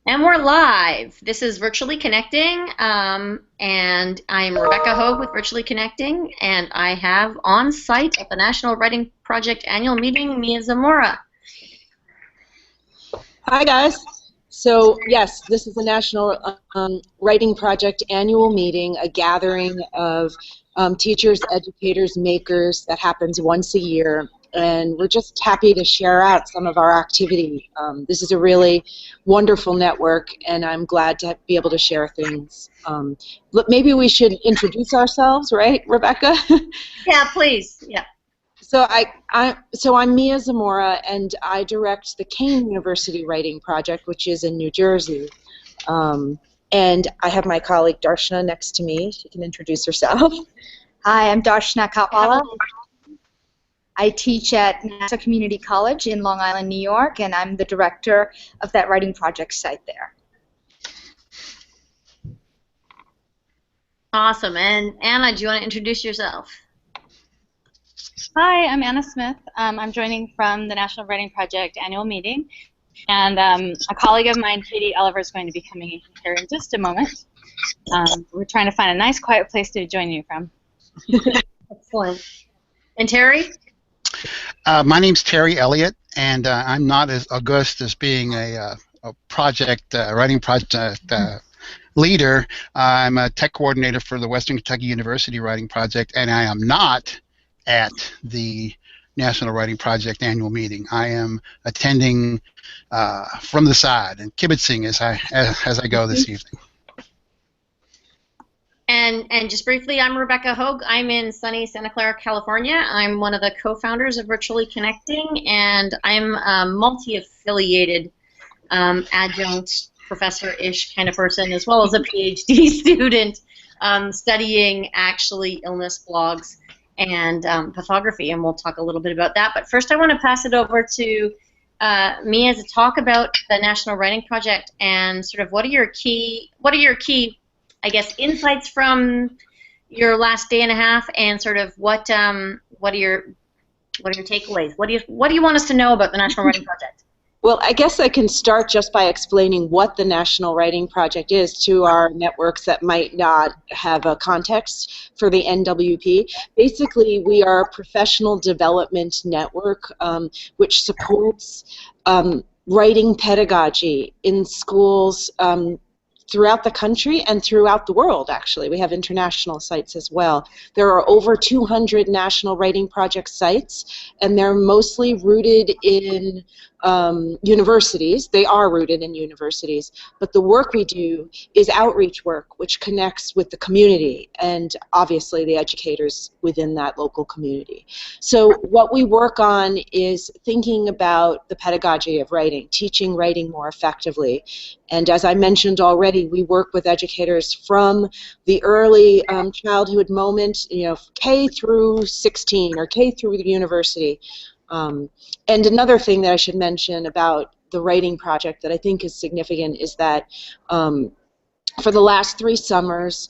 And we're live. This is Virtually Connecting, and I'm Rebecca Hogue with Virtually Connecting, and I have on site at the National Writing Project annual meeting, Mia Zamora. Hi guys. So yes, this is the National Writing Project annual meeting, a gathering of teachers, educators, makers that happens once a year. And we're just happy to share out some of our activity. This is a really wonderful network, and I'm glad to be able to share things. Maybe we should introduce ourselves, right, Rebecca? Yeah, please. Yeah. So I'm Mia Zamora, and I direct the Kane University Writing Project, which is in New Jersey. And I have my colleague Darshana next to me. She can introduce herself. Hi, I'm Darshana Katwala. I teach at Nassau Community College in Long Island, New York, and I'm the director of that writing project site there. Awesome. And Anna, do you want to introduce yourself? Hi, I'm Anna Smith. I'm joining from the National Writing Project annual meeting, and a colleague of mine, Katie Oliver, is going to be coming in here in just a moment. We're trying to find a nice, quiet place to join you from. Excellent. And Terry? My name's Terry Elliott, and I'm not as august as being a writing project leader. I'm a tech coordinator for the Western Kentucky University Writing Project, and I am not at the National Writing Project annual meeting. I am attending from the side and kibitzing as I go this evening. And just briefly, I'm Rebecca Hogue. I'm in sunny Santa Clara, California. I'm one of the co-founders of Virtually Connecting, and I'm a multi-affiliated adjunct professor-ish kind of person, as well as a PhD student studying actually illness blogs and pathography, and we'll talk a little bit about that. But first I want to pass it over to Mia to talk about the National Writing Project and sort of what are your key I guess insights from your last day and a half, and sort of what are your takeaways? What do you want us to know about the National Writing Project? Well, I guess I can start just by explaining what the National Writing Project is to our networks that might not have a context for the NWP. Basically, we are a professional development network which supports writing pedagogy in schools throughout the country and throughout the world, actually. We have international sites as well. There are over 200 National Writing Project sites, and they're mostly rooted in universities. They are rooted in universities, but the work we do is outreach work, which connects with the community and obviously the educators within that local community. So what we work on is thinking about the pedagogy of writing, teaching writing more effectively. And as I mentioned already, we work with educators from the early childhood moment, K through 16 or K through the university. And another thing that I should mention about the writing project that I think is significant is that for the last 3 summers,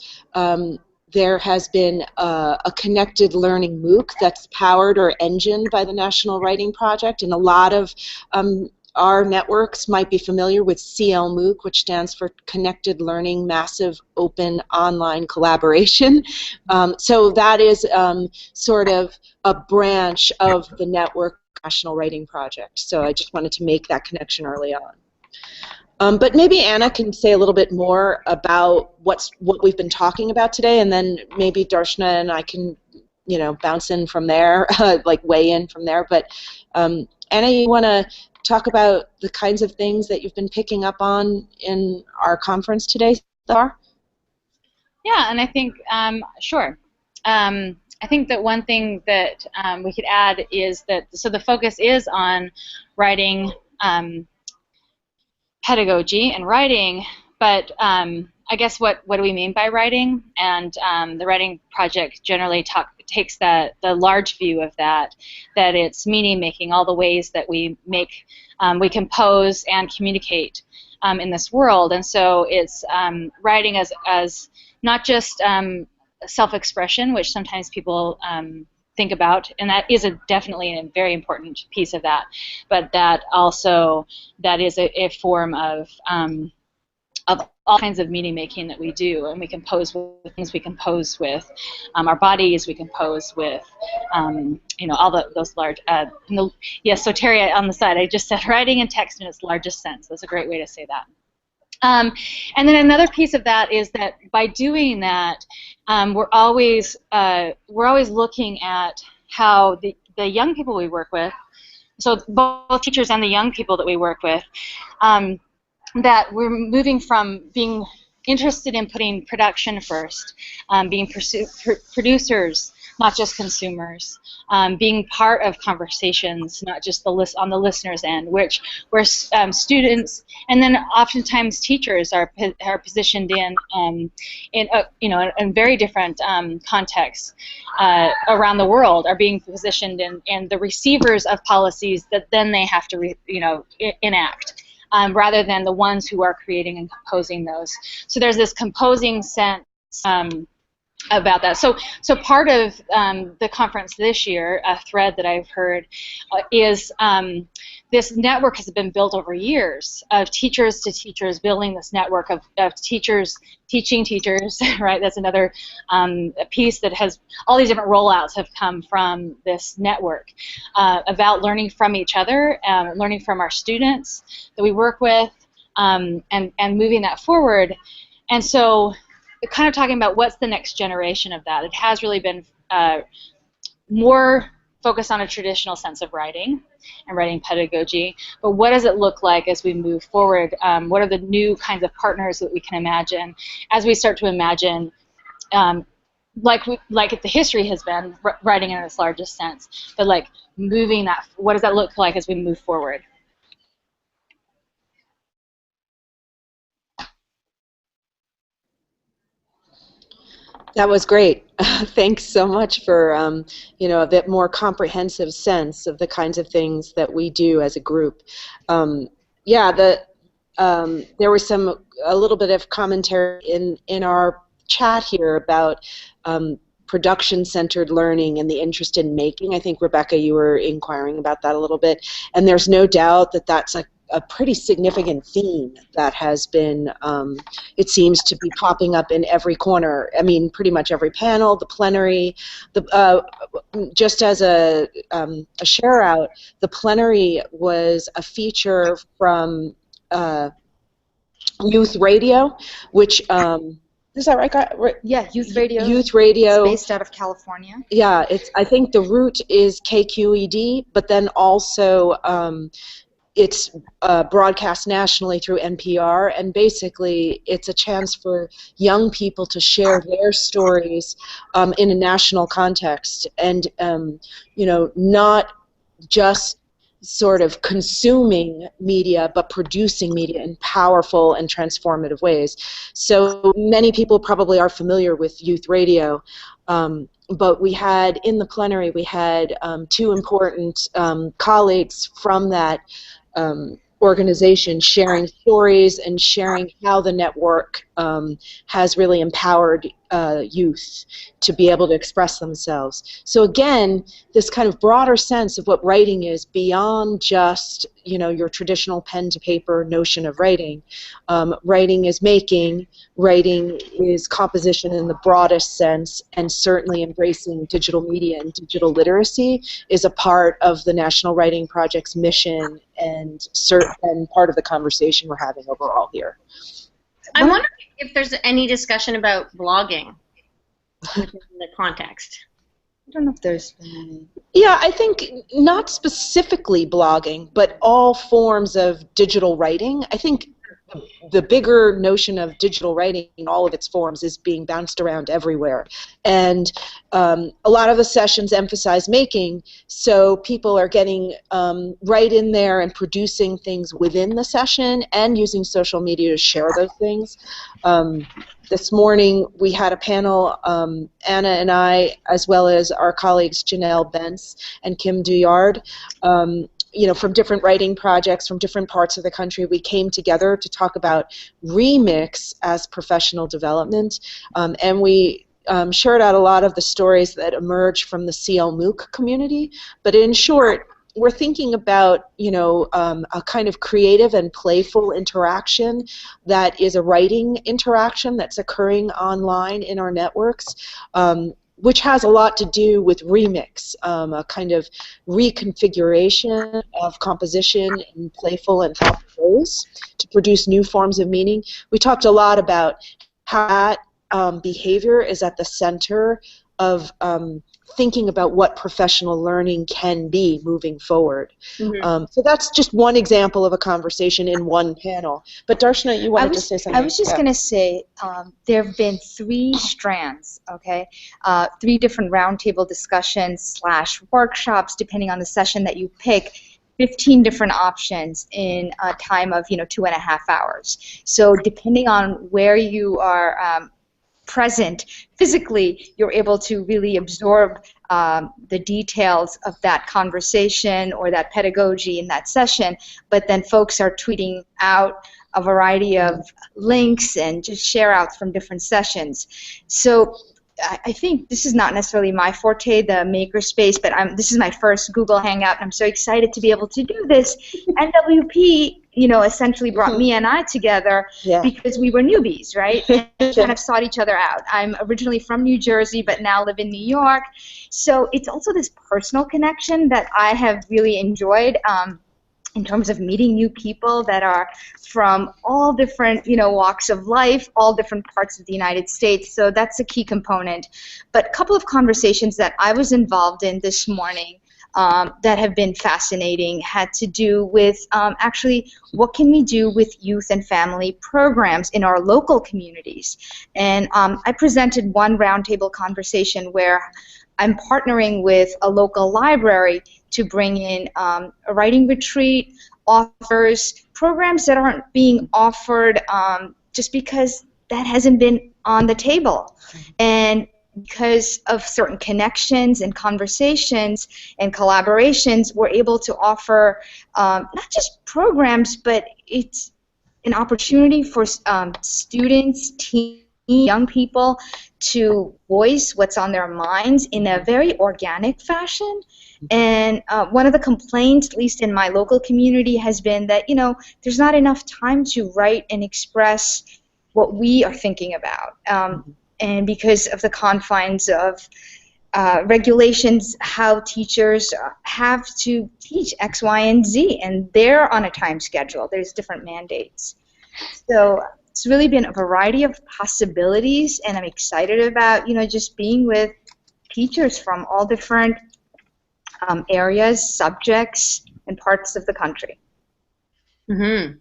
there has been a connected learning MOOC that's powered or engined by the National Writing Project, and a lot of our networks might be familiar with CL-MOOC, which stands for Connected Learning Massive Open Online Collaboration. So that is sort of a branch of the network National Writing Project. So I just wanted to make that connection early on. But maybe Anna can say a little bit more about what we've been talking about today, and then maybe Darshana and I can, bounce in from there, like weigh in from there. But Anna, you want to talk about the kinds of things that you've been picking up on in our conference today, Thar? Yeah, and I think, sure. I think that one thing that we could add is that, so the focus is on writing pedagogy and writing, but I guess what do we mean by writing? And the Writing Project generally takes the large view of that it's meaning making, all the ways that we compose and communicate in this world. And so it's writing as not just self-expression, which sometimes people think about, and that is definitely a very important piece of that, but that also that is a form of of all kinds of meaning making that we do, and we can pose with things, we can pose with our bodies, we can pose with all those large. Yes, so Terry, on the side, I just said writing and text in its largest sense. That's a great way to say that. And then another piece of that is that by doing that, we're always looking at how the young people we work with, so both teachers and the young people that we work with, that we're moving from being interested in putting production first, being producers, not just consumers, being part of conversations, not just on the listener's end, where students and then oftentimes teachers are positioned in very different contexts around the world, are being positioned in the receivers of policies that then they have to enact. Rather than the ones who are creating and composing those. So there's this composing sense about that. So part of the conference this year, a thread that I've heard, is this network has been built over years of teachers to teachers, building this network of teachers teaching teachers, right? That's another piece that has, all these different rollouts have come from this network about learning from each other, learning from our students that we work with, and moving that forward. And so kind of talking about what's the next generation of that. It has really been more focused on a traditional sense of writing and writing pedagogy, but what does it look like as we move forward? What are the new kinds of partners that we can imagine as we start to imagine, like the history has been, writing in its largest sense, but like moving that, what does that look like as we move forward? That was great. Thanks so much for a bit more comprehensive sense of the kinds of things that we do as a group. There was a little bit of commentary in our chat here about production-centered learning and the interest in making. I think, Rebecca, you were inquiring about that a little bit, and there's no doubt that that's a pretty significant theme that has been, it seems to be popping up in every corner. I mean, pretty much every panel, the plenary. Just as a share out, the plenary was a feature from Youth Radio, which, is that right? Yeah, Youth Radio. Youth Radio. It's based out of California. Yeah, I think the root is KQED, but then also it's broadcast nationally through NPR, and basically it's a chance for young people to share their stories in a national context, and not just sort of consuming media, but producing media in powerful and transformative ways. So many people probably are familiar with Youth Radio, but we had, in the plenary, we had two important colleagues from that organization sharing stories and sharing how the network has really empowered youth to be able to express themselves. So again, this kind of broader sense of what writing is beyond just your traditional pen to paper notion of writing. Writing is making, writing is composition in the broadest sense, and certainly embracing digital media and digital literacy is a part of the National Writing Project's mission and part of the conversation we're having overall here. I'm wondering if there's any discussion about blogging in the context. I don't know if there's been any. Yeah, I think not specifically blogging, but all forms of digital writing. I think the bigger notion of digital writing in all of its forms is being bounced around everywhere. And a lot of the sessions emphasize making, so people are getting right in there and producing things within the session and using social media to share those things. This morning we had a panel, Anna and I, as well as our colleagues Janelle Bentz and Kim Duyard, from different writing projects from different parts of the country. We came together to talk about remix as professional development, and we shared out a lot of the stories that emerge from the CL MOOC community. But in short, we're thinking about, a kind of creative and playful interaction that is a writing interaction that's occurring online in our networks, which has a lot to do with remix, a kind of reconfiguration of composition in playful and thoughtful ways to produce new forms of meaning. We talked a lot about how that behavior is at the center of thinking about what professional learning can be moving forward. So that's just one example of a conversation in one panel. But Darshana, you wanted to say something. I was just going to say there have been 3 strands, okay? 3 different roundtable discussions / workshops, depending on the session that you pick. 15 different options in a time of 2.5 hours. So depending on where you are present physically, you're able to really absorb the details of that conversation or that pedagogy in that session, but then folks are tweeting out a variety of links and just share outs from different sessions. So I think this is not necessarily my forte, the makerspace, but this is my first Google Hangout, and I'm so excited to be able to do this. NWP, essentially brought me and I together because we were newbies, right? And kind of sought each other out. I'm originally from New Jersey, but now live in New York. So it's also this personal connection that I have really enjoyed in terms of meeting new people that are from all different, walks of life, all different parts of the United States. So that's a key component. But a couple of conversations that I was involved in this morning that have been fascinating had to do with actually what can we do with youth and family programs in our local communities. And I presented one roundtable conversation where I'm partnering with a local library to bring in a writing retreat, authors, programs that aren't being offered just because that hasn't been on the table. And because of certain connections and conversations and collaborations, we're able to offer not just programs, but it's an opportunity for students, teens, young people to voice what's on their minds in a very organic fashion. And one of the complaints, at least in my local community, has been that, there's not enough time to write and express what we are thinking about. And because of the confines of regulations, how teachers have to teach X, Y, and Z, and they're on a time schedule. There's different mandates. So it's really been a variety of possibilities, and I'm excited about, just being with teachers from all different areas, subjects, and parts of the country. Sounds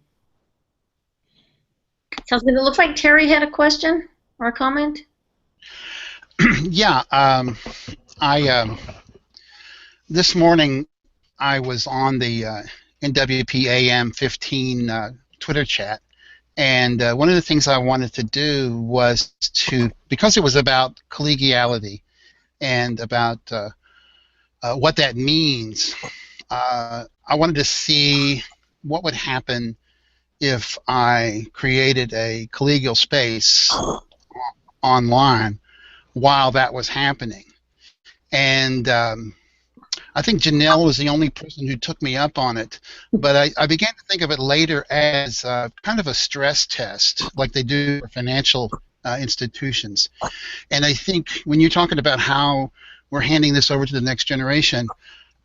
good. It looks like Terry had a question or a comment. Yeah, this morning I was on the NWP AM 15 Twitter chat, and one of the things I wanted to do was because it was about collegiality and about what that means, I wanted to see what would happen if I created a collegial space online while that was happening. And I think Janelle was the only person who took me up on it, but I began to think of it later as kind of a stress test, like they do for financial institutions. And I think when you're talking about how we're handing this over to the next generation,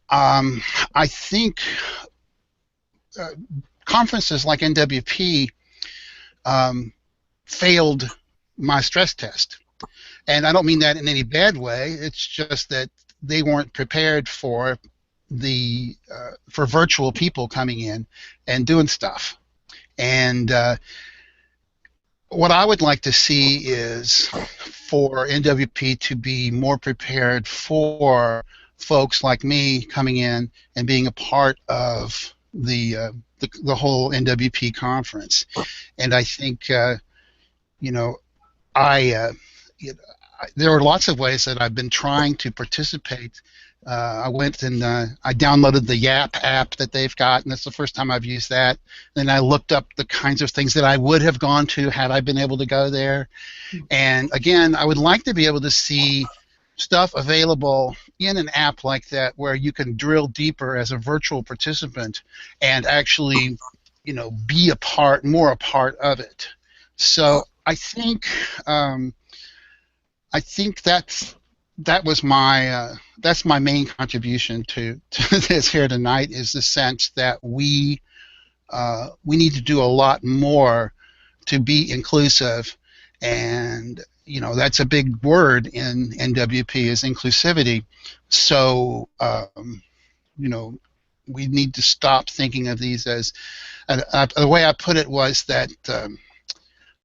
I think conferences like NWP failed my stress test. And I don't mean that in any bad way. It's just that they weren't prepared for for virtual people coming in and doing stuff. And what I would like to see is for NWP to be more prepared for folks like me coming in and being a part of the whole NWP conference. And I think there are lots of ways that I've been trying to participate. I went and I downloaded the Yap app that they've got, and that's the first time I've used that. Then I looked up the kinds of things that I would have gone to had I been able to go there. And again, I would like to be able to see stuff available in an app like that where you can drill deeper as a virtual participant and actually, be more a part of it. So I think that's my main contribution to this here tonight, is the sense that we need to do a lot more to be inclusive, and that's a big word in NWP, is inclusivity. So we need to stop thinking of these as the way I put it was that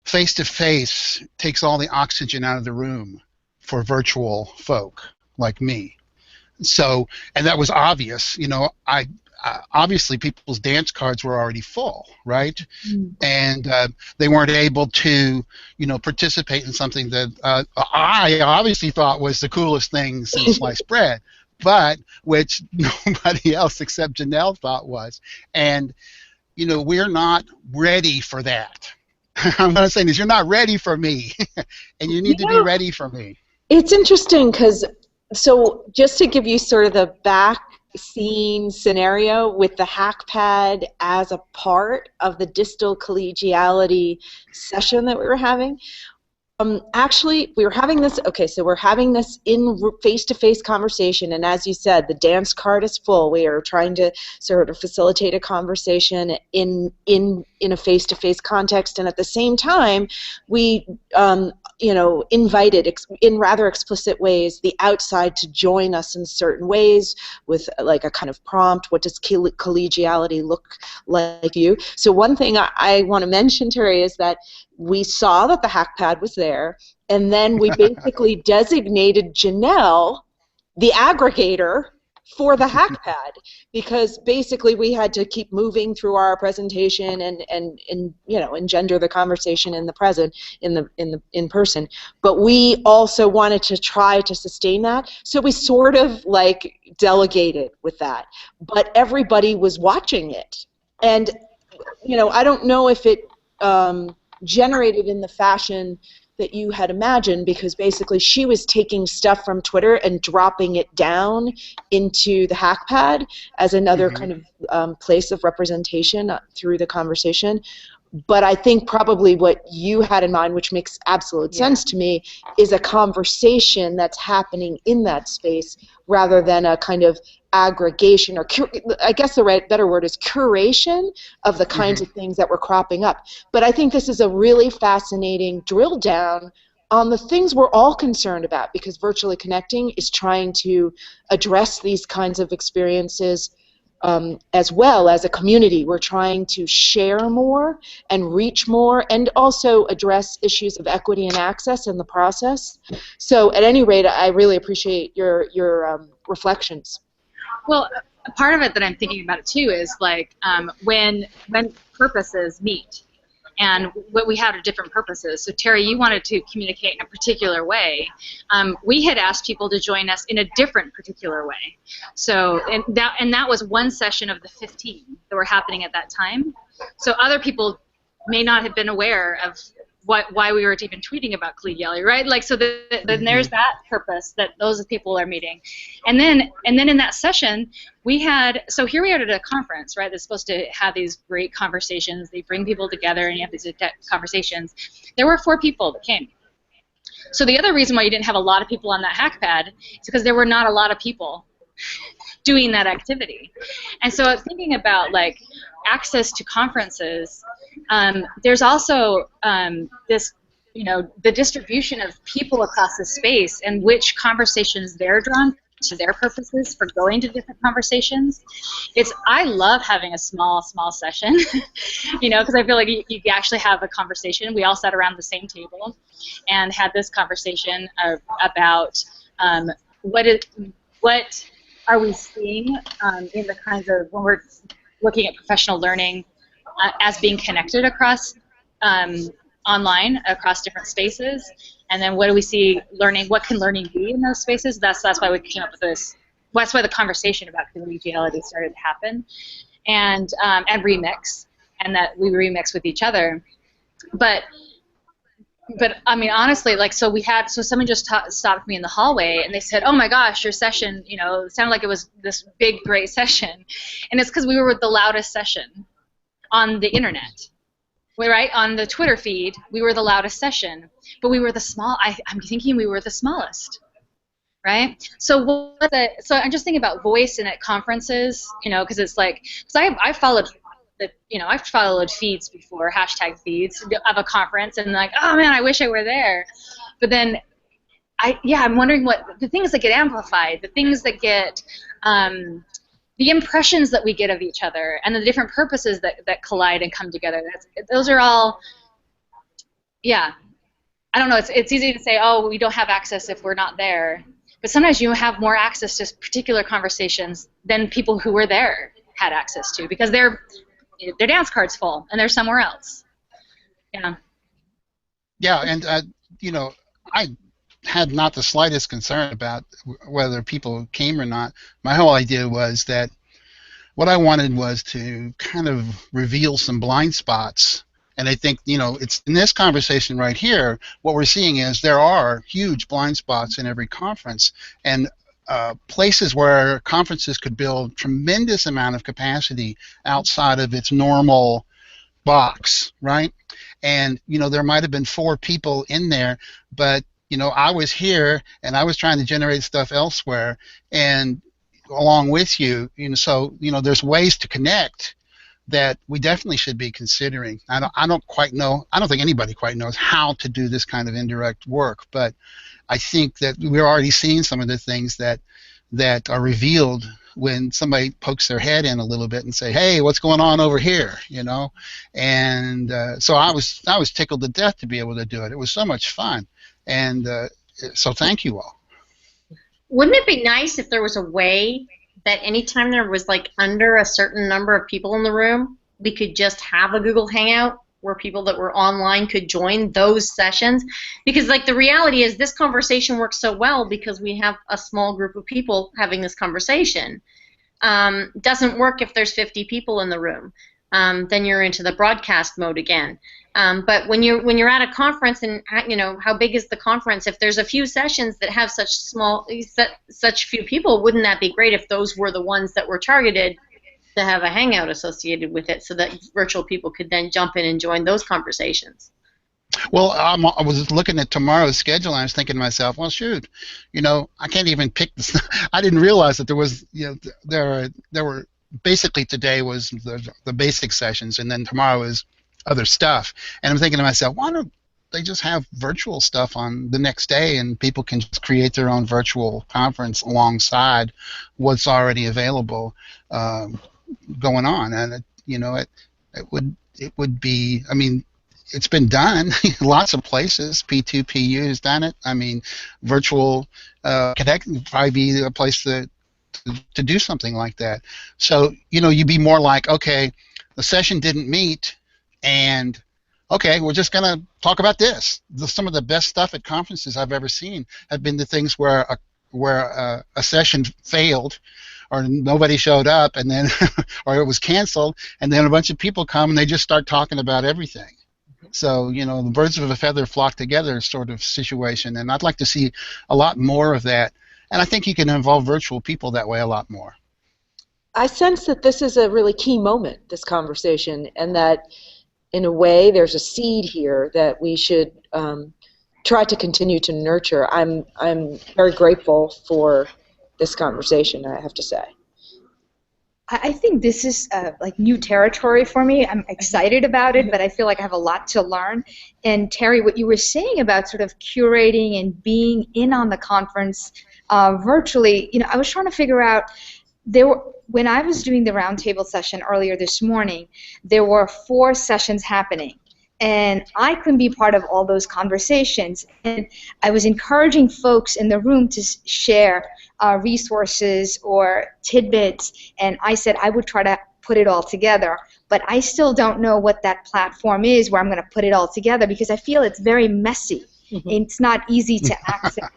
face to face takes all the oxygen out of the room for virtual folk like me. So, and that was obvious. I obviously people's dance cards were already full, right? And they weren't able to, participate in something that I obviously thought was the coolest thing since sliced bread, but which nobody else except Janelle thought was. And we're not ready for that. I'm going to say this: you're not ready for me, and you need to be ready for me. It's interesting because, so just to give you sort of the back scene scenario with the HackPad as a part of the distal collegiality session that we were having, actually, we were having this, okay, so we're having this in face-to-face conversation, and as you said, the dance card is full. We are trying to sort of facilitate a conversation in a face-to-face context, and at the same time, we invited in rather explicit ways the outside to join us in certain ways with like a kind of prompt. What does collegiality look like to you? So one thing I want to mention, Terry, is that we saw that the HackPad was there, and then we basically designated Janelle the aggregator for the HackPad, because basically we had to keep moving through our presentation and engender the conversation in the present, in person. But we also wanted to try to sustain that, so we sort of like delegated with that. But everybody was watching it, and I don't know if it generated in the fashion that you had imagined, because basically she was taking stuff from Twitter and dropping it down into the HackPad as another kind of place of representation through the conversation. But I think probably what you had in mind, which makes absolute sense to me, is a conversation that's happening in that space rather than a kind of aggregation, or I guess the better word is curation of the kinds of things that were cropping up. But I think this is a really fascinating drill down on the things we're all concerned about, because virtually connecting is trying to address these kinds of experiences as well as a community. We're trying to share more and reach more, and also address issues of equity and access in the process. So at any rate, I really appreciate your reflections. Well, a part of it that I'm thinking about it too is like when purposes meet, and what we had are different purposes. So Terry, you wanted to communicate in a particular way. We had asked people to join us in a different particular way. So and that was one session of the 15 that were happening at that time. So other people may not have been aware of why we were even tweeting about collegiality, right? Like, so then there's that purpose that those people are meeting, and then in that session we had, so here we are at a conference, right? That's supposed to have these great conversations. They bring people together, and you have these conversations. There were 4 people that came. So the other reason why you didn't have a lot of people on that HackPad is because there were not a lot of people doing that activity. And so thinking about like access to conferences, there's also this, the distribution of people across the space and which conversations they're drawn to, their purposes for going to different conversations. I love having a small session, because I feel like you actually have a conversation. We all sat around the same table and had this conversation about what are we seeing in the kinds of, when we're looking at professional learning as being connected across online, across different spaces, and then what do we see learning, what can learning be in those spaces? That's why we came up with this. That's why the conversation about collegiality started to happen, and remix, and that we remix with each other. But but I mean, honestly, like, so someone just stopped me in the hallway and they said, "Oh my gosh, your session, it sounded like it was this big, great session," and it's because we were the loudest session on the internet. Right on the Twitter feed, we were the loudest session, but we were I'm thinking we were the smallest, right? So I'm just thinking about voice and at conferences, because it's like, because I followed I've followed feeds before, hashtag feeds of a conference, and like, oh man, I wish I were there. But then I'm wondering what the things that get amplified, the things that get the impressions that we get of each other, and the different purposes that collide and come together. Those are all, yeah. I don't know. It's easy to say, oh, we don't have access if we're not there. But sometimes you have more access to particular conversations than people who were there had access to, because their dance card's full and they're somewhere else. Yeah. Yeah, and I had not the slightest concern about whether people came or not. My whole idea was that what I wanted was to kind of reveal some blind spots. And I think, it's in this conversation right here, what we're seeing is there are huge blind spots in every conference, and places where conferences could build tremendous amount of capacity outside of its normal box, right? And, there might have been 4 people in there, but, I was here and I was trying to generate stuff elsewhere, and along with you, so, there's ways to connect that we definitely should be considering. I don't quite know. I don't think anybody quite knows how to do this kind of indirect work, but I think that we're already seeing some of the things that are revealed when somebody pokes their head in a little bit and say, "Hey, what's going on over here?" And so I was tickled to death to be able to do it. It was so much fun, and so thank you all. Wouldn't it be nice if there was a way that anytime there was like under a certain number of people in the room, we could just have a Google Hangout where people that were online could join those sessions? Because like the reality is this conversation works so well because we have a small group of people having this conversation. Doesn't work if there's 50 people in the room. Then you're into the broadcast mode again. But when you're at a conference, and how big is the conference? If there's a few sessions that have such few people, wouldn't that be great if those were the ones that were targeted to have a hangout associated with it, so that virtual people could then jump in and join those conversations? Well, I was looking at tomorrow's schedule, and I was thinking to myself, well, shoot, I can't even pick this. I didn't realize that there was, there were basically today was the basic sessions, and then tomorrow is other stuff. And I'm thinking to myself, why don't they just have virtual stuff on the next day, and people can just create their own virtual conference alongside what's already available going on? And it would be, I mean, it's been done. Lots of places. P2PU has done it. I mean, virtual Connect would probably be a place to do something like that. So, you'd be more like, okay, the session didn't meet, and okay, we're just going to talk about this. Some of the best stuff at conferences I've ever seen have been the things where a session failed, or nobody showed up, and then or it was canceled, and then a bunch of people come and they just start talking about everything. So, the birds of a feather flock together sort of situation, and I'd like to see a lot more of that. And I think you can involve virtual people that way a lot more. I sense that this is a really key moment, this conversation, and that in a way there's a seed here that we should try to continue to nurture. I'm very grateful for this conversation, I have to say. I think this is like new territory for me. I'm excited about it, but I feel like I have a lot to learn. And Terry, what you were saying about sort of curating and being in on the conference virtually, I was trying to figure out, when I was doing the roundtable session earlier this morning, there were 4 sessions happening. And I couldn't be part of all those conversations. And I was encouraging folks in the room to share resources or tidbits. And I said I would try to put it all together. But I still don't know what that platform is where I'm going to put it all together, because I feel it's very messy. Mm-hmm. It's not easy to access.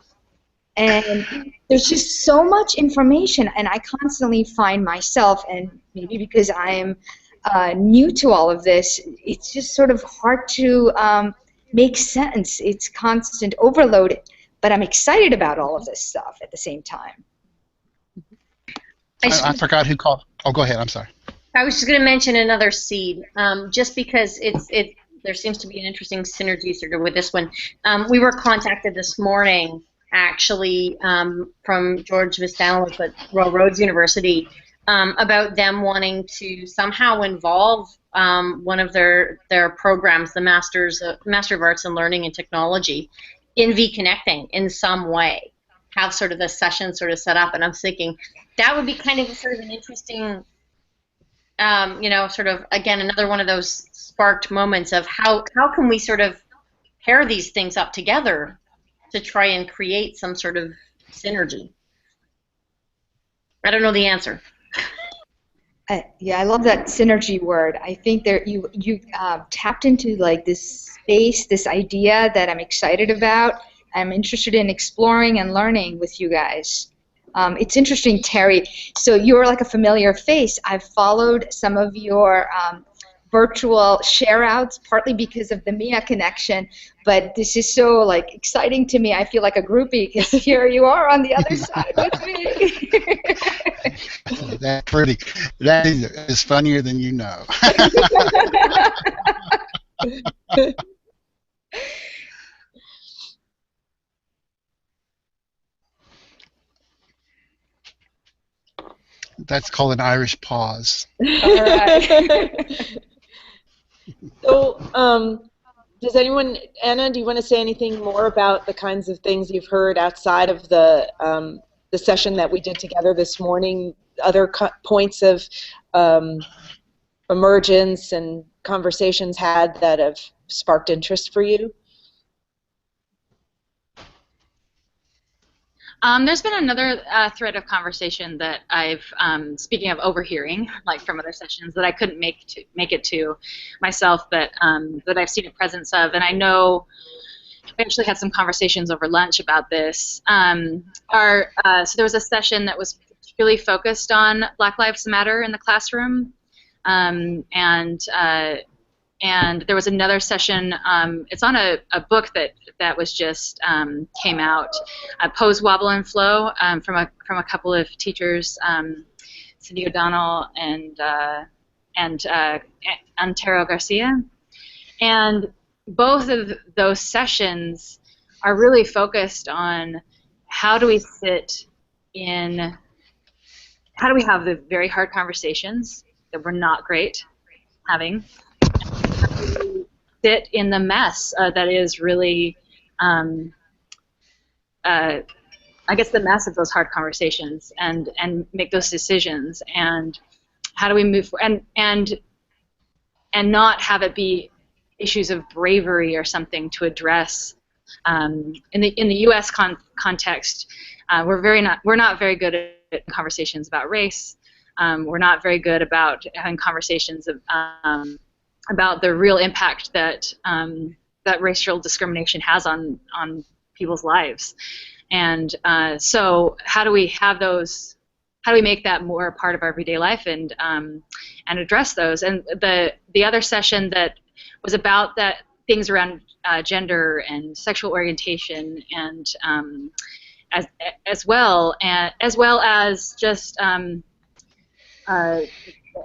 And there's just so much information. And I constantly find myself, and maybe because I'm new to all of this, it's just sort of hard to makes sense. It's constant overload, but I'm excited about all of this stuff at the same time. I forgot who called. Oh, go ahead. I'm sorry. I was just going to mention another seed, just because there seems to be an interesting synergy sort of with this one. We were contacted this morning, actually, from George Vistanowicz at Royal Roads University about them wanting to somehow involve one of their programs, the Master of Arts in Learning and Technology, in V-Connecting in some way. Have sort of the session sort of set up, and I'm thinking that would be kind of sort of an interesting, sort of, again, another one of those sparked moments of how can we sort of pair these things up together to try and create some sort of synergy. I don't know the answer. Yeah, I love that synergy word. I think there you tapped into like this space, this idea that I'm excited about. I'm interested in exploring and learning with you guys. It's interesting, Terry. So you're like a familiar face. I've followed some of your virtual share-outs, partly because of the Mia connection, but this is so like exciting to me. I feel like a groupie because here you are on the other side with me. That's pretty. That is funnier than you know. That's called an Irish pause. All right. So, does anyone, Anna, do you want to say anything more about the kinds of things you've heard outside of the session that we did together this morning? Other points of emergence and conversations had that have sparked interest for you? There's been another thread of conversation that I've, speaking of overhearing, like from other sessions, that I couldn't make it to myself, but that I've seen a presence of, and I know we actually had some conversations over lunch about this. So there was a session that was particularly focused on Black Lives Matter in the classroom, and there was another session. It's on a book that was just came out, Pose, Wobble, and Flow, from a couple of teachers, Cindy O'Donnell and Antero Garcia, and both of those sessions are really focused on how do we have the very hard conversations that we're not great having. Sit in the mess that is really, I guess, the mess of those hard conversations, and make those decisions. And how do we move forward, and not have it be issues of bravery or something to address. In the U.S. context, we're not very good at conversations about race. We're not very good about having conversations about the real impact that that racial discrimination has on people's lives, and so how do we have those? How do we make that more a part of our everyday life and address those? And the other session that was about that things around gender and sexual orientation, and as well as just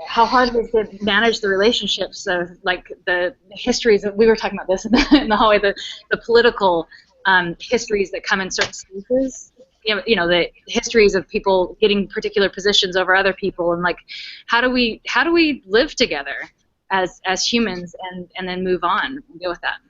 how hard it is to manage the relationships of, like, the histories that we were talking about this in the hallway, the political histories that come in certain spaces. You know, the histories of people getting particular positions over other people, and like, how do we live together as humans and then move on and deal with that.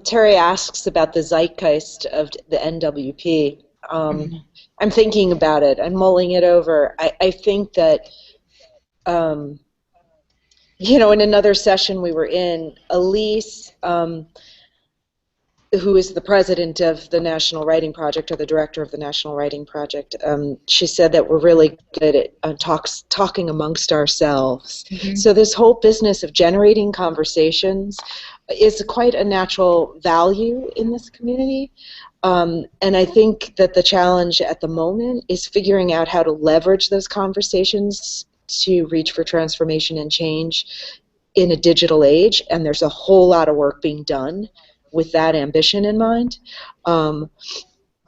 Terry asks about the zeitgeist of the NWP. I'm thinking about it. I'm mulling it over. I think that, you know, in another session we were in, Elise, who is the president of the National Writing Project, or the director of the National Writing Project, she said that we're really good at talking amongst ourselves. So this whole business of generating conversations is quite a natural value in this community. And I think that the challenge at the moment is figuring out how to leverage those conversations to reach for transformation and change in a digital age, and there's a whole lot of work being done with that ambition in mind.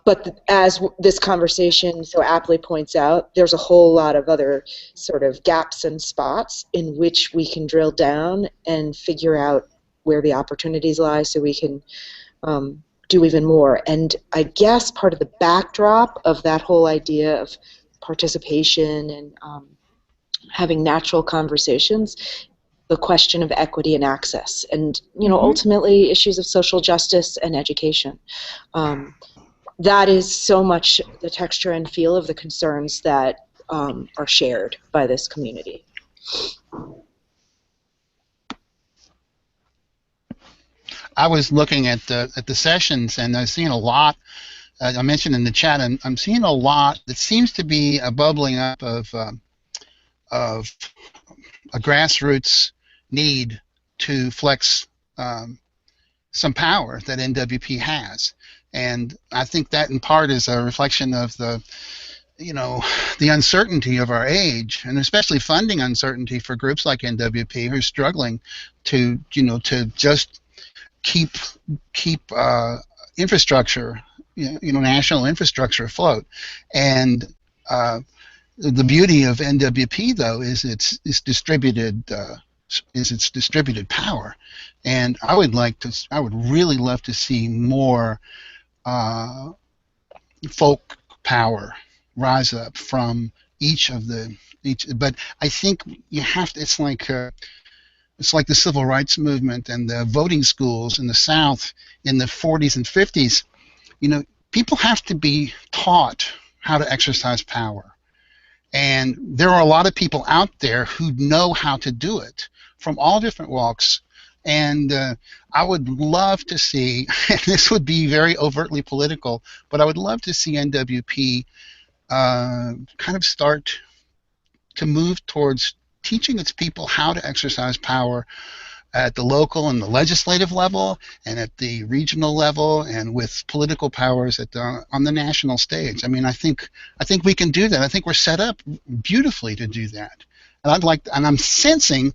But as this conversation so aptly points out, there's a whole lot of other sort of gaps and spots in which we can drill down and figure out where the opportunities lie so we can do even more. And I guess part of the backdrop of that whole idea of participation and having natural conversations, the question of equity and access, and ultimately issues of social justice and education. That is so much the texture and feel of the concerns that are shared by this community. I was looking at the sessions, and I was seeing a lot. I mentioned in the chat, and I'm seeing a lot that seems to be a bubbling up of a grassroots need to flex some power that NWP has, and I think that in part is a reflection of the uncertainty of our age, and especially funding uncertainty for groups like NWP who are struggling to just keep infrastructure, national infrastructure afloat. And the beauty of NWP, though, is its distributed power. And I would really love to see more folk power rise up from each. But I think you have to. It's like the civil rights movement and the voting schools in the South in the 40s and 50s. People have to be taught how to exercise power. And there are a lot of people out there who know how to do it from all different walks. And I would love to see, and this would be very overtly political, but I would love to see NWP kind of start to move towards teaching its people how to exercise power at the local and the legislative level, and at the regional level, and with political powers on the national stage. I mean, I think we can do that. I think we're set up beautifully to do that. And I'm sensing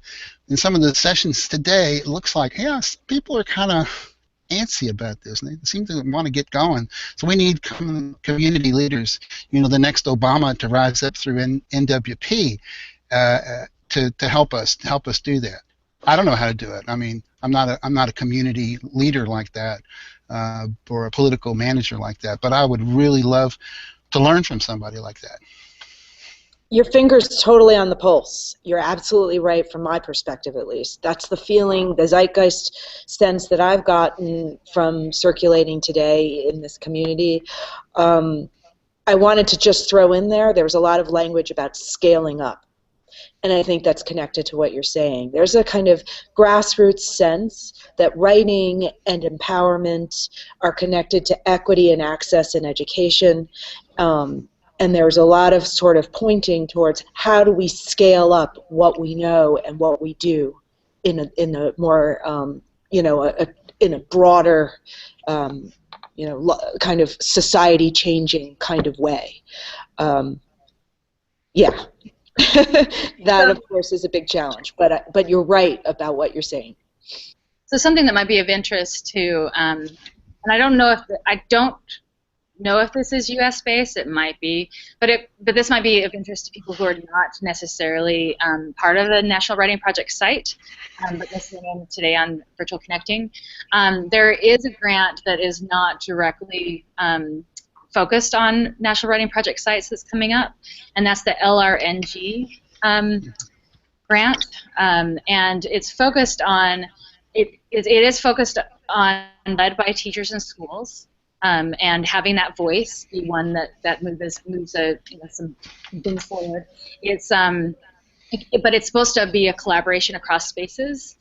in some of the sessions today, it looks like, yes, people are kind of antsy about this, and they seem to want to get going. So we need community leaders, the next Obama, to rise up through NWP to help us do that. I don't know how to do it. I mean, I'm not a community leader like that, or a political manager like that. But I would really love to learn from somebody like that. Your finger's totally on the pulse. You're absolutely right, from my perspective at least. That's the feeling, the zeitgeist sense that I've gotten from circulating today in this community. I wanted to just throw in there was a lot of language about scaling up. And I think that's connected to what you're saying. There's a kind of grassroots sense that writing and empowerment are connected to equity and access in education. And there's a lot of sort of pointing towards how do we scale up what we know and what we do in a more, in a broader, kind of society-changing kind of way. Yeah. That, of course, is a big challenge, but you're right about what you're saying. So something that might be of interest to, and I don't know if this is U.S. based. It might be, but this might be of interest to people who are not necessarily part of the National Writing Project site, but listening in today on Virtual Connecting. There is a grant that is not directly focused on National Writing Project sites that's coming up, and that's the LRNG grant, and it's focused on it is focused on led by teachers in schools, and having that voice be one that moves some things forward. But it's supposed to be a collaboration across spaces.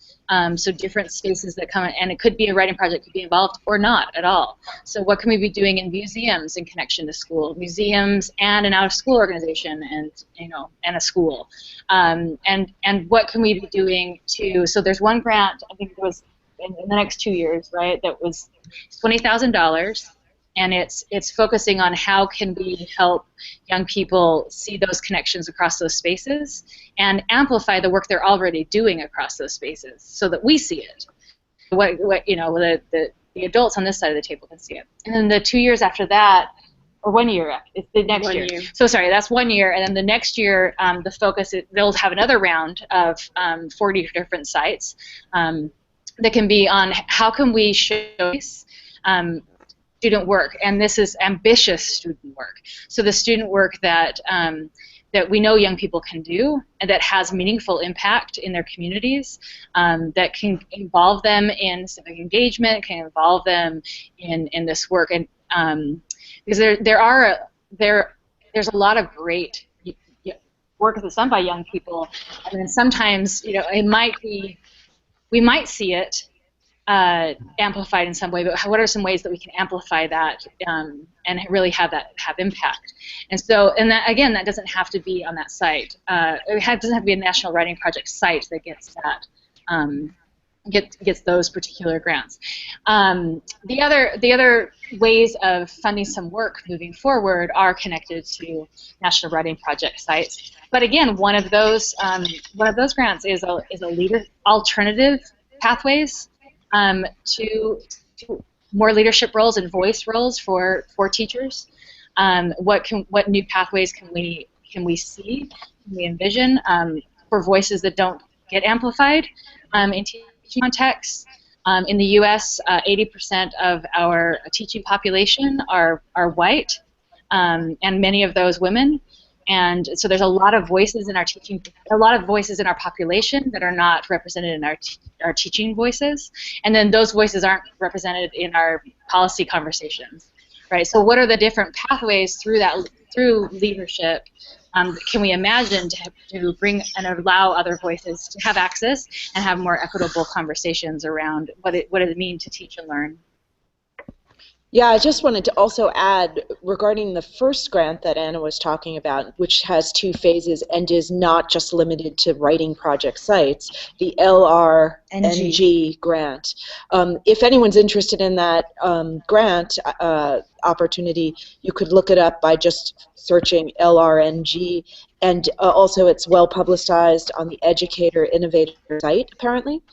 So different spaces that come in, and it could be a writing project, could be involved or not at all. So what can we be doing in museums in connection to school, museums and an out-of-school organization, and a school, and what can we be doing to? So there's one grant, I think it was in the next 2 years, right? That was $20,000, and it's focusing on how can we help young people see those connections across those spaces and amplify the work they're already doing across those spaces so that we see it. What you know, the adults on this side of the table can see it. And then the 2 years after that, or 1 year, it's the next year. So sorry, that's 1 year, and then the next year, the focus is they'll have another round of 40 different sites that can be on how can we showcase student work, and this is ambitious student work. So the student work that that we know young people can do and that has meaningful impact in their communities, that can involve them in civic engagement, can involve them in this work, and because there's a lot of great work that's done by young people, and then sometimes it might be we might see it amplified in some way, but what are some ways that we can amplify that and really have impact? And so, and that again, that doesn't have to be on that site. It doesn't have to be a National Writing Project site that gets that gets those particular grants. The other ways of funding some work moving forward are connected to National Writing Project sites. But again, one of those grants is a alternative pathways to more leadership roles and voice roles for teachers. What new pathways can we see, can we envision for voices that don't get amplified in teaching contexts? In the U.S., 80% of our teaching population are white, and many of those women. And so there's a lot of voices in our population that are not represented in our teaching voices, and then those voices aren't represented in our policy conversations, right? So what are the different pathways through leadership can we imagine to bring and allow other voices to have access and have more equitable conversations around what does it mean to teach and learn? Yeah, I just wanted to also add regarding the first grant that Anna was talking about, which has 2 phases and is not just limited to writing project sites, the LRNG grant. If anyone's interested in that grant opportunity, you could look it up by just searching LRNG, and also it's well publicized on the Educator Innovator site, apparently.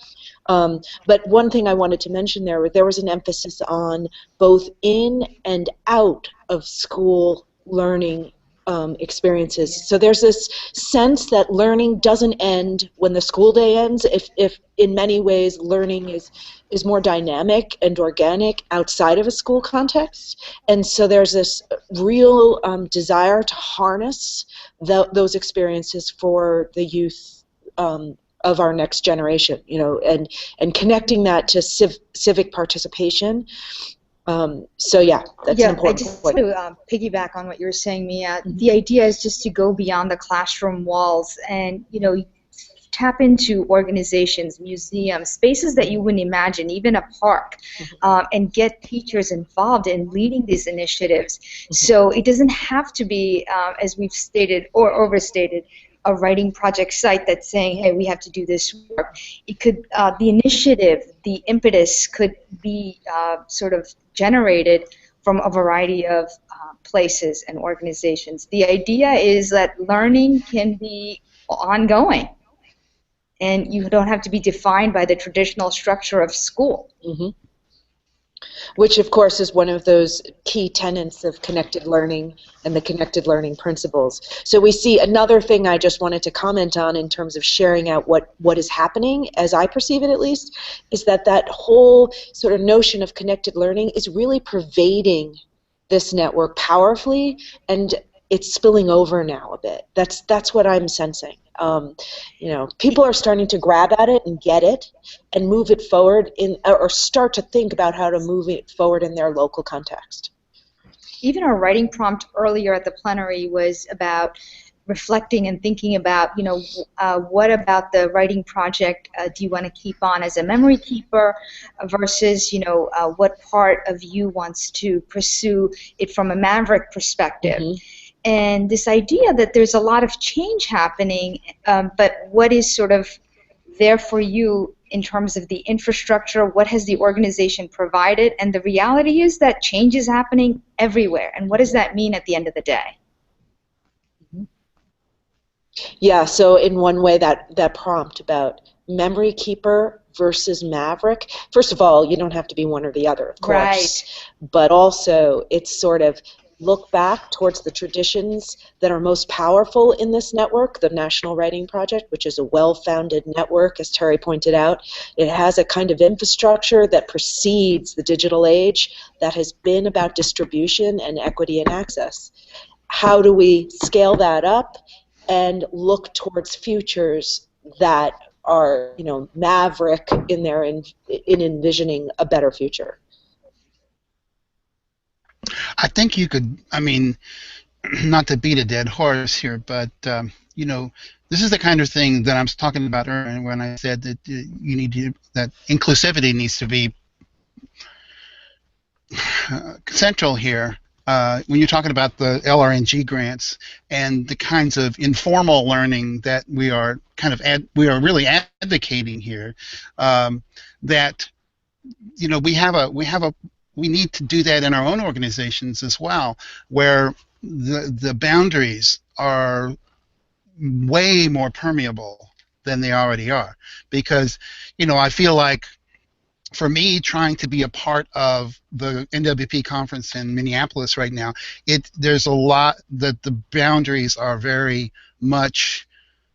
But one thing I wanted to mention there was an emphasis on both in and out of school learning experiences. So there's this sense that learning doesn't end when the school day ends. If in many ways learning is more dynamic and organic outside of a school context. And so there's this real desire to harness those experiences for the youth of our next generation, and connecting that to civic participation. So yeah, that's an important point. To piggyback on what you were saying, Mia, the idea is just to go beyond the classroom walls and tap into organizations, museums, spaces that you wouldn't imagine, even a park, and get teachers involved in leading these initiatives. So it doesn't have to be, as we've stated or overstated, a writing project site that's saying, hey, we have to do this work. It could, the initiative, the impetus could be sort of generated from a variety of places and organizations. The idea is that learning can be ongoing, and you don't have to be defined by the traditional structure of school. Which, of course, is one of those key tenets of connected learning and the connected learning principles. So we see another thing I just wanted to comment on in terms of sharing out what is happening, as I perceive it at least, is that whole sort of notion of connected learning is really pervading this network powerfully, and it's spilling over now a bit. That's what I'm sensing. People are starting to grab at it and get it and move it forward or start to think about how to move it forward in their local context. Even our writing prompt earlier at the plenary was about reflecting and thinking about, what about the writing project do you want to keep on as a memory keeper versus, what part of you wants to pursue it from a maverick perspective. And this idea that there's a lot of change happening, but what is sort of there for you in terms of the infrastructure? What has the organization provided? And the reality is that change is happening everywhere. And what does that mean at the end of the day? Yeah, so in one way, that prompt about memory keeper versus maverick, first of all, you don't have to be one or the other, of course. Right. But also, it's sort of look back towards the traditions that are most powerful in this network, the National Writing Project, which is a well-founded network, as Terry pointed out. It has a kind of infrastructure that precedes the digital age that has been about distribution and equity and access. How do we scale that up and look towards futures that are, maverick in envisioning a better future? I think you could, I mean, not to beat a dead horse here, but, this is the kind of thing that I was talking about earlier when I said that that inclusivity needs to be central here. When you're talking about the LRNG grants and the kinds of informal learning that we are really advocating here, that we need to do that in our own organizations as well, where the boundaries are way more permeable than they already are, because I feel like, for me, trying to be a part of the NWP conference in Minneapolis right now, there's a lot that the boundaries are very much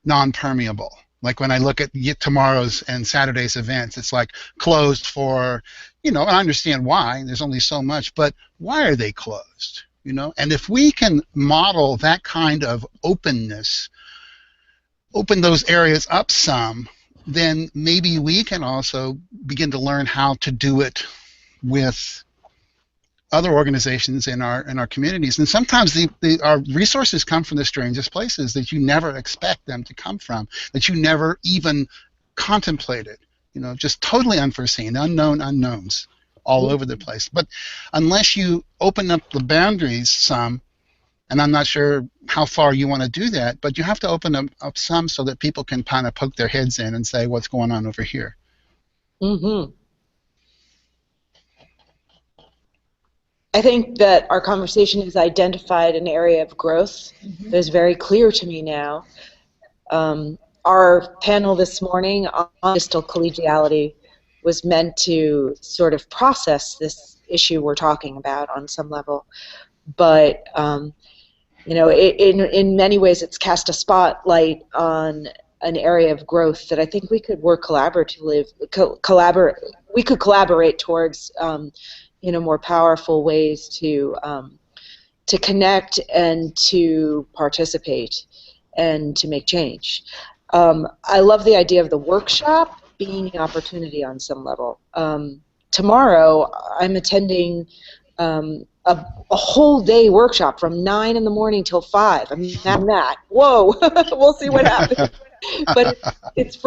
non-permeable. Like when I look at tomorrow's and Saturday's events, it's like closed for, and I understand why, there's only so much, but why are they closed? And if we can model that kind of openness, open those areas up some, then maybe we can also begin to learn how to do it with other organizations in our communities. And sometimes our resources come from the strangest places that you never expect them to come from, that you never even contemplated. Just totally unforeseen, unknown unknowns all over the place. But unless you open up the boundaries some, and I'm not sure how far you want to do that, but you have to open them up some so that people can kind of poke their heads in and say, what's going on over here? Mm-hmm. I think that our conversation has identified an area of growth that is very clear to me now. Our panel this morning on digital collegiality was meant to sort of process this issue we're talking about on some level. But in many ways, it's cast a spotlight on an area of growth that I think we could work collaboratively. We could collaborate towards, more powerful ways to connect and to participate and to make change. I love the idea of the workshop being an opportunity on some level. Tomorrow, I'm attending a whole day workshop from 9 in the morning till 5. I mean, that. Whoa, we'll see what happens. But it's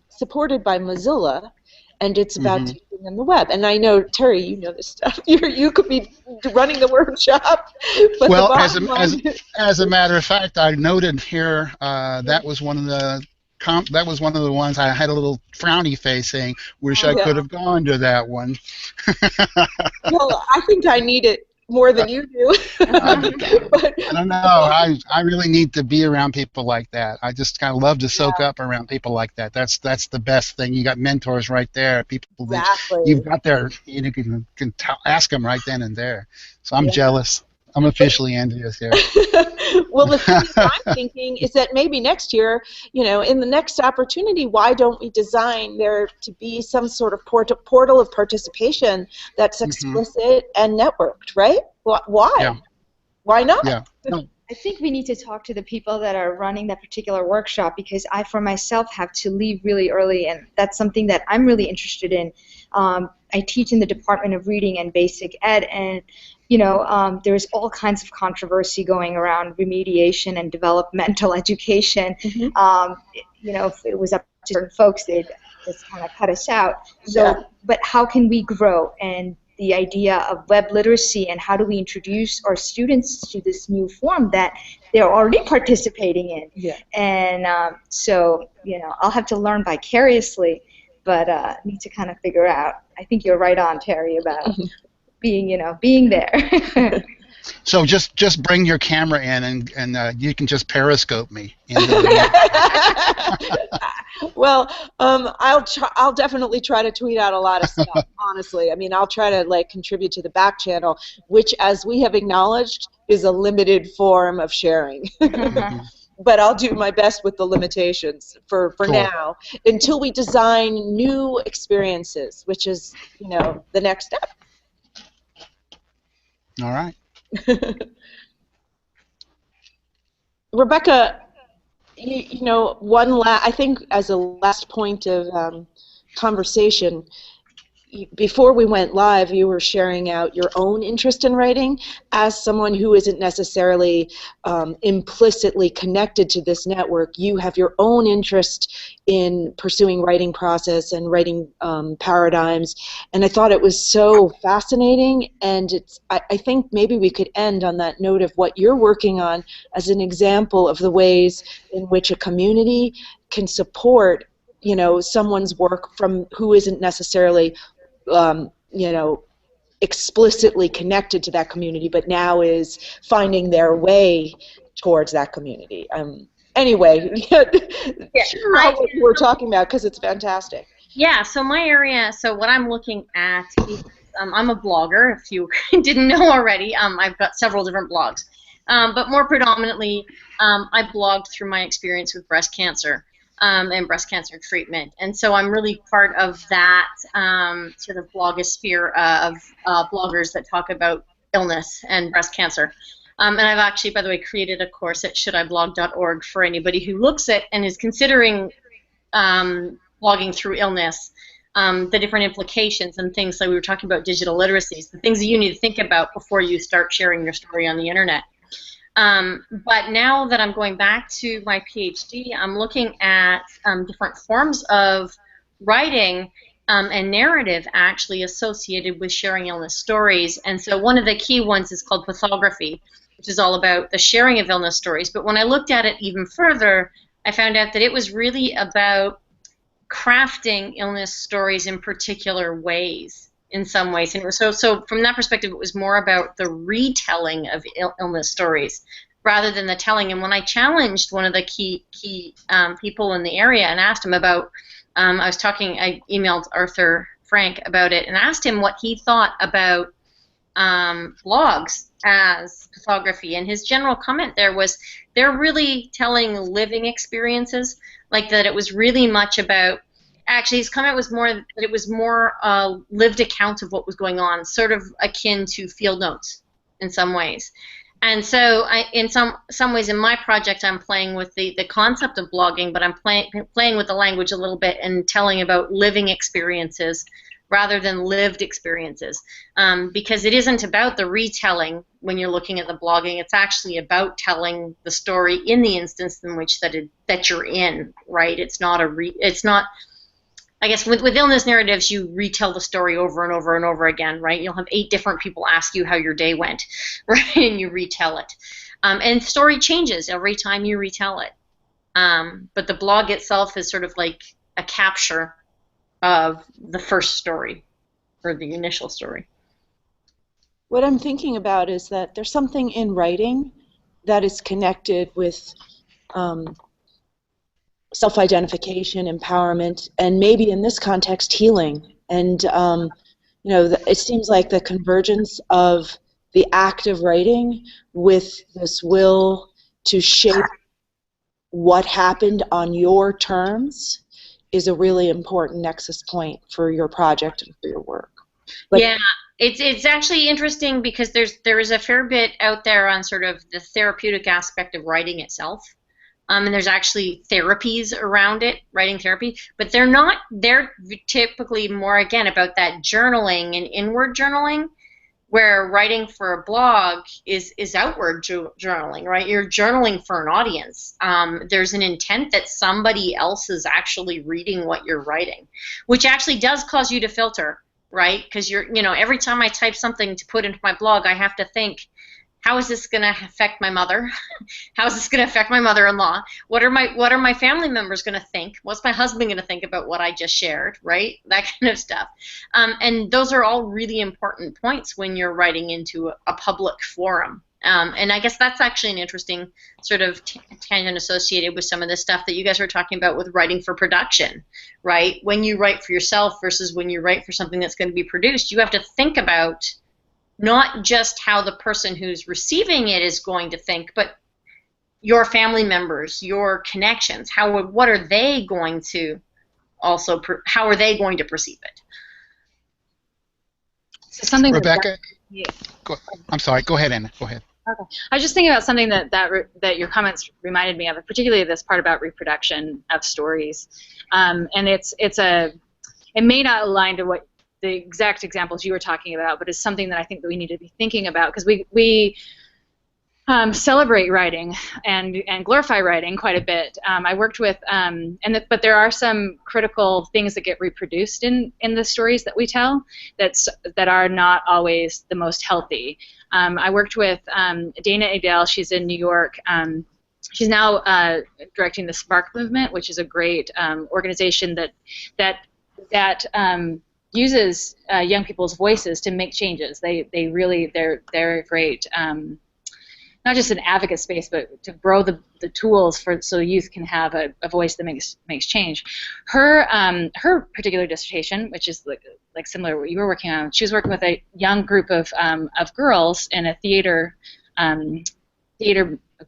supported by Mozilla, and it's about teaching on the web. And I know, Terry, you know this stuff. You could be running the workshop. But well, as a matter of fact, I noted here that was one of the ones I had a little frowny face saying, wish I could have gone to that one. Well, I think I need it more than you do. I don't know. I really need to be around people like that. I just kind of love to soak up around people like that. That's the best thing. You got mentors right there, people that you've got there. You can ask them right then and there. So I'm jealous. I'm officially envious here. Well, the thing I'm thinking is that maybe next year, in the next opportunity, why don't we design there to be some sort of portal of participation that's explicit and networked, right? Why? Yeah. Why not? Yeah. I think we need to talk to the people that are running that particular workshop, because I, for myself, have to leave really early, and that's something that I'm really interested in. I teach in the Department of Reading and Basic Ed, and there's all kinds of controversy going around remediation and developmental education. If it was up to certain folks, they'd just kind of cut us out. So, but how can we grow? And the idea of web literacy and how do we introduce our students to this new form that they're already participating in. Yeah. And so, I'll have to learn vicariously, but need to kind of figure out. I think you're right on, Terry, about being there. So just bring your camera in, and you can just periscope me. Well, I'll definitely try to tweet out a lot of stuff. Honestly, I mean, I'll try to contribute to the back channel, which, as we have acknowledged, is a limited form of sharing. But I'll do my best with the limitations for Cool. now, until we design new experiences, which is the next step. All right. Rebecca, I think as a last point of conversation, before we went live, you were sharing out your own interest in writing as someone who isn't necessarily implicitly connected to this network. You have your own interest in pursuing writing process and writing paradigms, and I thought it was so fascinating, and I think maybe we could end on that note of what you're working on as an example of the ways in which a community can support someone's work from who isn't necessarily explicitly connected to that community, but now is finding their way towards that community. Anyway, share out what you were talking about, because it's fantastic. Yeah, so my area, so what I'm looking at is, I'm a blogger, if you didn't know already. I've got several different blogs. But more predominantly, I blogged through my experience with breast cancer. And breast cancer treatment. And so I'm really part of that sort of blogosphere of bloggers that talk about illness and breast cancer. And I've actually, by the way, created a course at shouldiblog.org for anybody who looks at and is considering blogging through illness, the different implications and things like we were talking about digital literacies, the things that you need to think about before you start sharing your story on the internet. But now that I'm going back to my PhD, I'm looking at different forms of writing and narrative actually associated with sharing illness stories. And so one of the key ones is called pathography, which is all about the sharing of illness stories. But when I looked at it even further, I found out that it was really about crafting illness stories in particular ways. In some ways, and it was so from that perspective, it was more about the retelling of illness stories rather than the telling. And when I challenged one of the key people in the area and asked him about, I emailed Arthur Frank about it and asked him what he thought about blogs as pathography, and his general comment there was they're really telling living experiences, like that it was really much about. Actually, his comment was more that it was more lived account of what was going on, sort of akin to field notes in some ways. And so, in some ways, in my project, I'm playing with the concept of blogging, but I'm playing with the language a little bit and telling about living experiences rather than lived experiences, because it isn't about the retelling when you're looking at the blogging. It's actually about telling the story in the instance in which that you're in, right? It's not I guess with illness narratives, you retell the story over and over and over again, right? You'll have 8 different people ask you how your day went, right? And you retell it. And story changes every time you retell it. But the blog itself is sort of like a capture of the first story or the initial story. What I'm thinking about is that there's something in writing that is connected with self-identification, empowerment, and maybe in this context, healing. And it seems like the convergence of the act of writing with this will to shape what happened on your terms is a really important nexus point for your project and for your work. But yeah, it's actually interesting because there is a fair bit out there on sort of the therapeutic aspect of writing itself. And there's actually therapies around it, writing therapy, but they're typically more, again, about that journaling and inward journaling, where writing for a blog is outward journaling, right? You're journaling for an audience. There's an intent that somebody else is actually reading what you're writing, which actually does cause you to filter, right? Because every time I type something to put into my blog, I have to think, how is this going to affect my mother? How is this going to affect my mother-in-law? What are my family members going to think? What's my husband going to think about what I just shared, right? That kind of stuff. And those are all really important points when you're writing into a public forum. And I guess that's actually an interesting sort of tangent associated with some of the stuff that you guys were talking about with writing for production, right? When you write for yourself versus when you write for something that's going to be produced, you have to think about not just how the person who's receiving it is going to think, but your family members, your connections. What are they going to also? How are they going to perceive it? So something Rebecca, yeah. I'm sorry. Go ahead, Anna. Go ahead. Okay. I was just thinking about something that your comments reminded me of, particularly this part about reproduction of stories, and it may not align to what the exact examples you were talking about, but it's something that I think that we need to be thinking about, because we celebrate writing and glorify writing quite a bit. I worked with, but there are some critical things that get reproduced in the stories that we tell that are not always the most healthy. I worked with Dana Adele. She's in New York. She's now directing the Spark Movement, which is a great organization that uses young people's voices to make changes. They're great. Not just an advocate space, but to grow the tools so youth can have a voice that makes change. Her particular dissertation, which is like similar to what you were working on, she was working with a young group of girls in a theater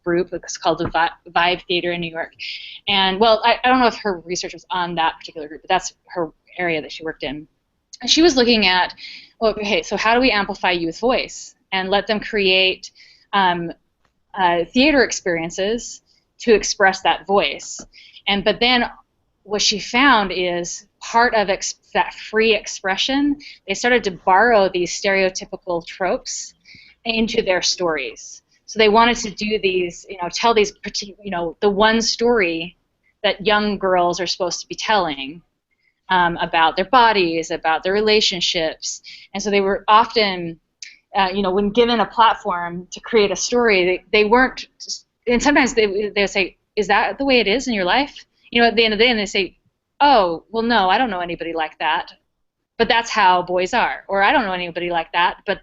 group. It's called the Vibe Theater in New York. And well, I don't know if her research was on that particular group, but that's her area that she worked in. And she was looking at, okay, so how do we amplify youth voice and let them create theater experiences to express that voice? But then what she found is part of that free expression, they started to borrow these stereotypical tropes into their stories. So they wanted to do these, tell these, the one story that young girls are supposed to be telling about their bodies, about their relationships. And so they were often, when given a platform to create a story, they weren't, and sometimes they would say, is that the way it is in your life? At the end of the day, and they say, oh, well, no, I don't know anybody like that, but that's how boys are. Or I don't know anybody like that, but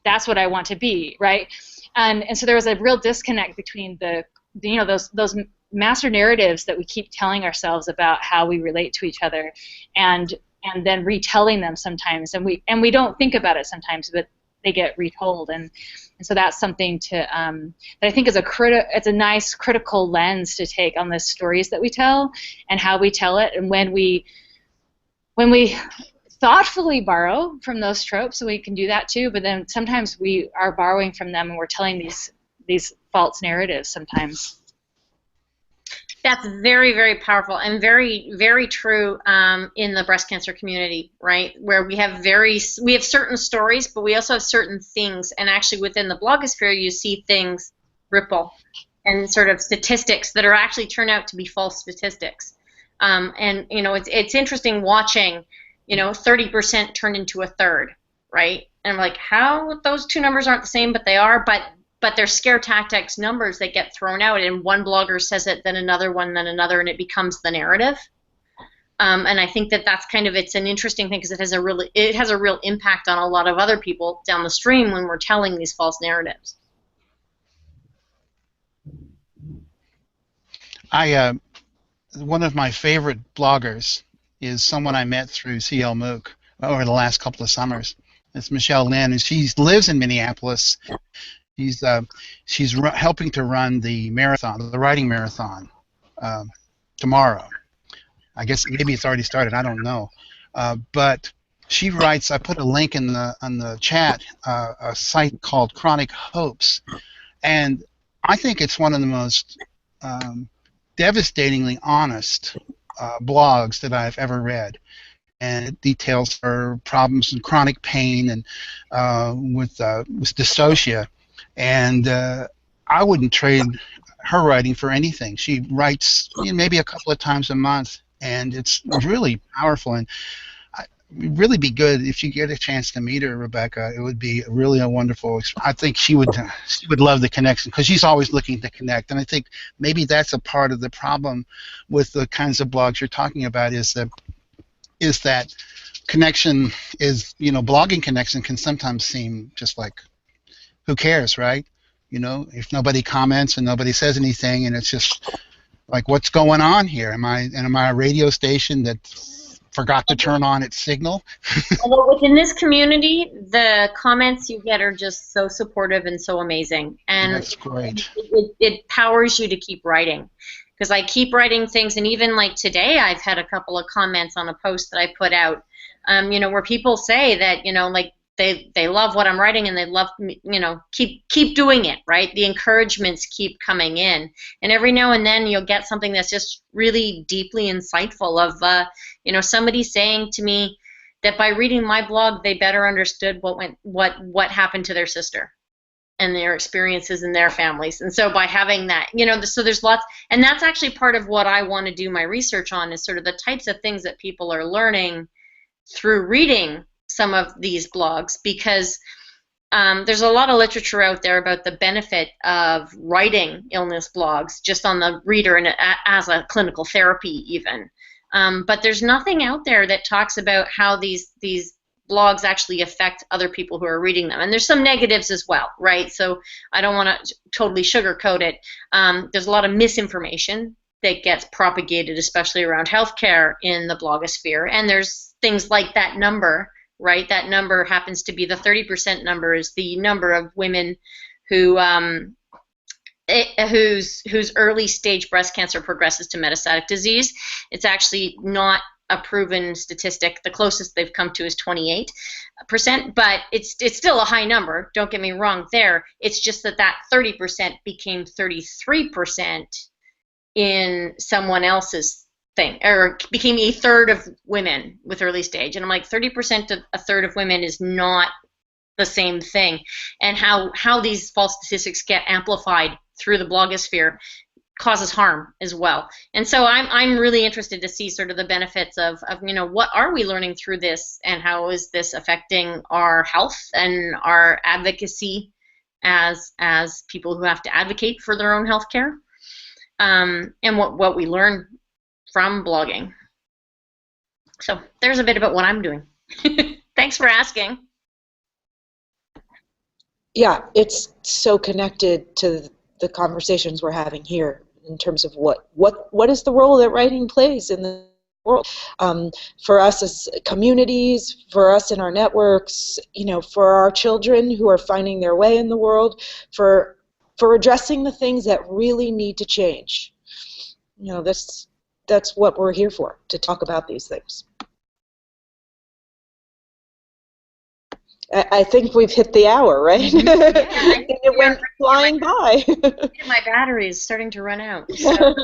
that's what I want to be, right? And so there was a real disconnect between those master narratives that we keep telling ourselves about how we relate to each other, and then retelling them sometimes, and we don't think about it sometimes, but they get retold, and so that's something that I think is it's a nice critical lens to take on the stories that we tell and how we tell it, and when we thoughtfully borrow from those tropes, so we can do that too, but then sometimes we are borrowing from them and we're telling these false narratives sometimes. That's very, very powerful and very, very true in the breast cancer community, right? Where we have certain stories, but we also have certain things. And actually, within the blogosphere, you see things ripple and sort of statistics that are actually turn out to be false statistics. And it's interesting watching, 30% turn into a third, right? And I'm like, how those two numbers aren't the same, but they are. But they're scare tactics numbers that get thrown out, and one blogger says it, then another one, then another, and it becomes the narrative. And I think that's it's an interesting thing because it has a real impact on a lot of other people down the stream when we're telling these false narratives. One of my favorite bloggers is someone I met through CL MOOC over the last couple of summers. It's Michelle Lynn, and she lives in Minneapolis. She's helping to run the marathon, the writing marathon, tomorrow. I guess maybe it's already started. I don't know, but she writes. I put a link on the chat, a site called Chronic Hopes, and I think it's one of the most devastatingly honest blogs that I've ever read. And it details her problems and chronic pain and with dystocia. And I wouldn't trade her writing for anything. She writes maybe a couple of times a month, and it's really powerful. And really be good if you get a chance to meet her, Rebecca. It would be really a wonderful. I think she would love the connection because she's always looking to connect, and I think maybe that's a part of the problem with the kinds of blogs you're talking about is that connection is blogging connection can sometimes seem just like who cares, right? If nobody comments and nobody says anything, and it's just like what's going on here? Am I a radio station that forgot to turn on its signal? Well, within this community, the comments you get are just so supportive and so amazing, and That's great. it powers you to keep writing. Because I keep writing things, and even like today, I've had a couple of comments on a post that I put out, where people say that, like they love what I'm writing and they love me, keep doing it, right? The encouragements keep coming in, and every now and then you'll get something that's just really deeply insightful of, somebody saying to me that by reading my blog they better understood what happened to their sister and their experiences in their families. And so by having that, so there's lots, and that's actually part of what I want to do my research on is sort of the types of things that people are learning through reading some of these blogs, because there's a lot of literature out there about the benefit of writing illness blogs just on the reader and as a clinical therapy even. But there's nothing out there that talks about how these blogs actually affect other people who are reading them. And there's some negatives as well, right? So I don't want to totally sugarcoat it. There's a lot of misinformation that gets propagated, especially around healthcare in the blogosphere. And there's things like that number, right? That number happens to be the 30% number is the number of women who whose early stage breast cancer progresses to metastatic disease. It's actually not a proven statistic. The closest they've come to is 28%, but it's still a high number. Don't get me wrong there. It's just that 30% became 33% in someone else's thing, or became a third of women with early stage. And I'm like, 30% to a third of women is not the same thing. And how these false statistics get amplified through the blogosphere causes harm as well. And so I'm really interested to see sort of the benefits of what are we learning through this, and how is this affecting our health and our advocacy as people who have to advocate for their own health care, and what we learn from blogging. So there's a bit about what I'm doing. Thanks for asking. Yeah, it's so connected to the conversations we're having here in terms of what is the role that writing plays in the world, for us as communities, for us in our networks, for our children who are finding their way in the world, for addressing the things that really need to change. That's what we're here for, to talk about these things. I think we've hit the hour, right? Yeah, it went flying by. My battery is starting to run out. So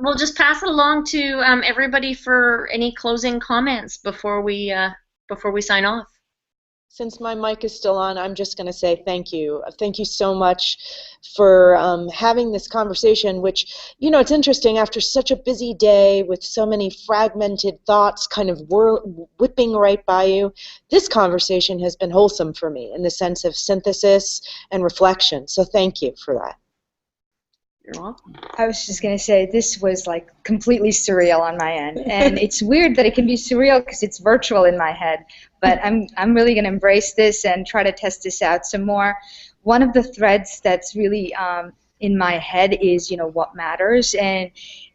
we'll just pass it along to everybody for any closing comments before we sign off. Since my mic is still on, I'm just going to say thank you. Thank you so much for having this conversation, which, it's interesting, after such a busy day with so many fragmented thoughts kind of whipping right by you, this conversation has been wholesome for me in the sense of synthesis and reflection. So thank you for that. You're welcome. I was just going to say, this was like completely surreal on my end. And it's weird that it can be surreal because it's virtual in my head. But I'm really going to embrace this and try to test this out some more. One of the threads that's really in my head is, what matters, and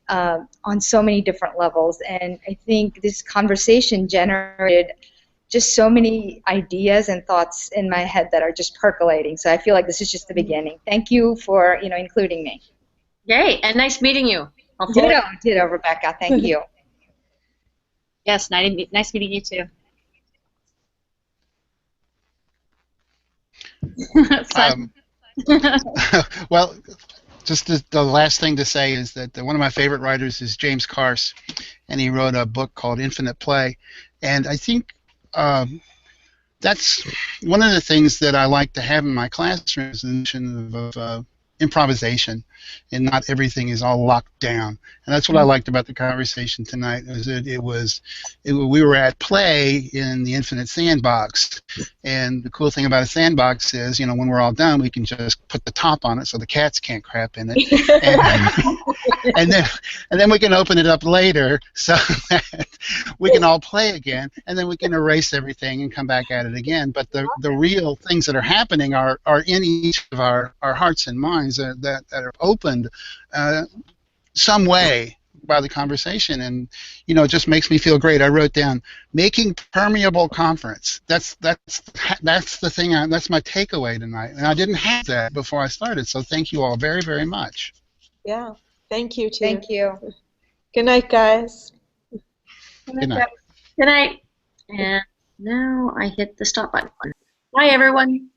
on so many different levels. And I think this conversation generated just so many ideas and thoughts in my head that are just percolating. So I feel like this is just the beginning. Thank you for, including me. Yay, and nice meeting you. Ditto, Rebecca. Thank you. Yes, nice meeting you too. Well, just the last thing to say is that one of my favorite writers is James Carse, and he wrote a book called Infinite Play. And I think that's one of the things that I like to have in my classroom is the notion of improvisation. and not everything is all locked down. And that's what I liked about the conversation tonight. Was we were at play in the infinite sandbox, and the cool thing about a sandbox is, you know, when we're all done, we can just put the top on it so the cats can't crap in it, and then we can open it up later so that we can all play again, and then we can erase everything and come back at it again. But the real things that are happening are in each of our hearts and minds that are opened some way by the conversation, and you know, it just makes me feel great. I wrote down making permeable conference. That's the thing. That's my takeaway tonight, and I didn't have that before I started. So thank you all very, very much. Yeah, thank you too. Thank you. Good night, guys. Good night. Good night. And now I hit the stop button. Bye, everyone.